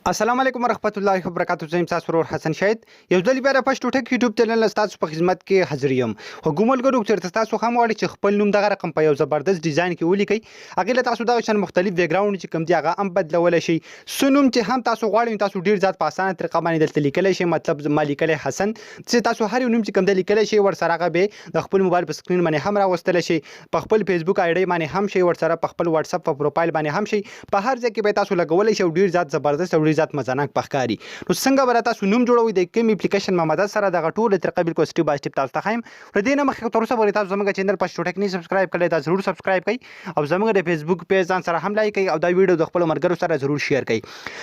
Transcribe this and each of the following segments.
السلام علیکم ورحمت الله وبرکاتہ. زم تاسو ورور حسن شاهد یو ځل بیا پښتو ټک یوټیوب چینل تاسو په خدمت کې حاضر یم. حکومتګرو چې تاسو هم وړي چې خپل نوم دغه رقم په یو زبردست ډیزاین کې ولیکي. هغه له تاسو دا شان مختلف بیک گراوند چې کوم دی هغه هم بدلول شي. سنوم چې هم تاسو غواړئ تاسو ډیر ځات په اسانه طریقه باندې دلته لیکل شي. مطلب مالک حسن چې تاسو هر یو نوم چې کوم دی لیکل شي ور سره هغه د خپل موبایل په سکرین باندې هم راوستل شي. په خپل فیسبوک آی ډی باندې هم شي ور سره په خپل واتس اپ پروفایل باندې هم شي. په هر ځای کې به تاسو لګول شي. ډیر ځات زبردست او ډیر ځات مزانک پخکاري. نو څنګه به تاسو نوم جوړوي د کوم اپلیکیشن مدد سره د غټول طریقې بالکل سټیپ بای سټیپ تاسو ته خایم. ر دې نه مخکې تر اوسه ورته تاسو زموږ چینل پښتو ټک نه سبسکرایب کړئ. دا ضرور سبسکرایب کړئ او زموږ د فیسبوک پیج ځان سره هم لایک کړئ او دا ویډیو د خپل مرګرو سره ضرور شیر کړئ.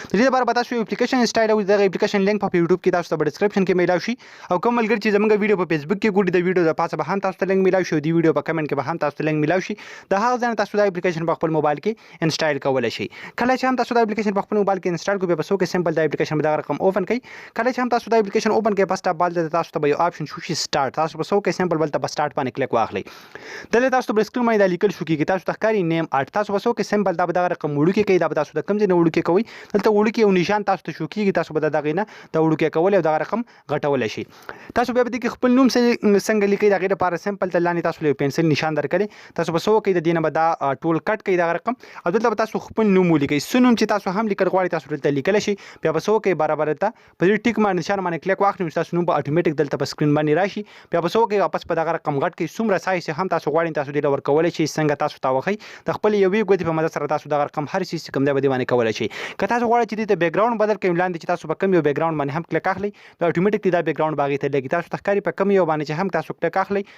د دې لپاره تاسو اپلیکیشن انسټال او د اپلیکیشن لینک په یوټیوب کې تاسو ته ډسکرپشن کې میلاو شي او کوم ملګری چې زموږ ویډیو په فیسبوک کې ګوري د ویډیو د پاسه به هم تاسو ته لینک میلاو شي. د ویډیو په کمنټ کې به هم تاسو ته لینک میلاو شي. د هغه ځای تاسو د اپلیکیشن په خپل موبایل کې انسټال کولای شي. کله چې هم تاسو د اپلیکیشن په خپل موبایل کې انسټال کوئ په سو کې سمپل د اپلیکیشن په دغه رقم اوپن کړئ. کله چې هم تاسو د اپلیکیشن اوپن کړئ پسته بال د تاسو ته یو آپشن شو شي سٹارټ. تاسو په سو کې سمپل بل ته سٹارټ باندې کلیک واخلئ. دلته تاسو په سکرین باندې لیکل شو کیږي تاسو ته ښکاری نیم ارت. تاسو په سو کې سمپل دا رقم وړو کې کوي. دا تاسو د کم ځای نه وړو کې کوي. دلته وړو کې یو نشان تاسو ته شو کیږي. تاسو به دغه نه د وړو کې کول او دا رقم غټول شي. تاسو به د خپل نوم څنګه لیکي دا غیر لپاره سمپل ته لاندې تاسو له پنسل نشان درکړي. تاسو په سو کې د دینه به دا ټول کټ کوي دا رقم او دلته تاسو خپل نوم ولیکئ. سنوم چې تاسو هم لیکل غواړئ تاسو دلته لیکل شي. بیا په سو کې برابر ته په دې ټیک باندې نشان باندې کلیک واخلئ. تاسو نوم په اتوماتیک دلته په سکرین باندې راشي. بیا په سو کې واپس په دغه رقم غټ کې څومره سایز هم تاسو غواړئ تاسو دې ورکول شي. څنګه تاسو تاوخی د خپل یوې ګوتې په مدد سره تاسو دغه رقم هر څه کوم دی باندې کولای شي. که تاسو غواړئ چې د بیک گراوند بدل کړئ لاندې چې تاسو په کوم یو بیک گراوند باندې هم کلیک اخلئ نو اتوماتیک دا بیک گراوند باغې ته لګي. تاسو تخکاری په کوم یو باندې چې هم تاسو کلیک اخلئ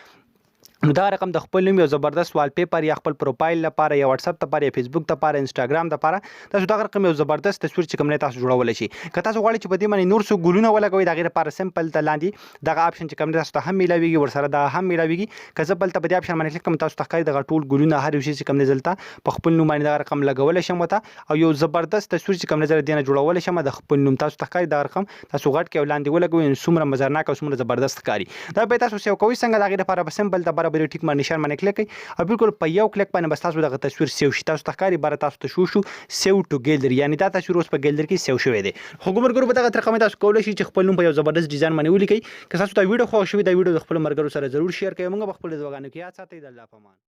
نو دا رقم د خپل نوم یو زبردست وال پیپر یا خپل پروفایل لپاره یا واتس اپ لپاره یا فیسبوک لپاره انستګرام لپاره تاسو دا رقم یو زبردست تصویر چې کوم نه تاسو جوړول شي. که تاسو غواړئ چې په دې باندې نور څه ګلونه ولګوي دا غیر لپاره سمپل ته لاندې دغه آپشن چې کوم تاسو ته هم ملاويږي ور سره دا هم ملاويږي. که زه بل ته په دې آپشن باندې کلیک کوم تاسو تخکاری دغه ټول ګلونه هر یو شی چې کوم نه زلته په خپل نوم باندې دا رقم لګول شم وته او یو زبردست تصویر چې کوم نظر دینه جوړول شم د خپل نوم تاسو تخکاری دا رقم تاسو غټ کې ولاندې ولګوي څومره مزرناک او څومره زبردست کاری. دا به تاسو سیو کوئ څنګه دا غیر لپاره سمپل ته برابر ټیک باندې نشان باندې کلیک کړئ او بالکل په یو کلیک باندې بس تاسو دغه تصویر سیو شي. تاسو تخکاری بار تاسو ته شو سیو ټو ګیلری یعنی دا تصویر اوس په ګیلری کې سیو شوی دی. حکومتګرو په دغه طریقه تاسو کولای شئ چې خپل نوم په یو زبردست ډیزاین باندې ولیکئ. که تاسو ته ویډیو خوښ شوی دا ویډیو د خپل مرګرو سره ضرور شیر کړئ. موږ په خپل ځوګانو کې یاد ساتئ. د الله په امان.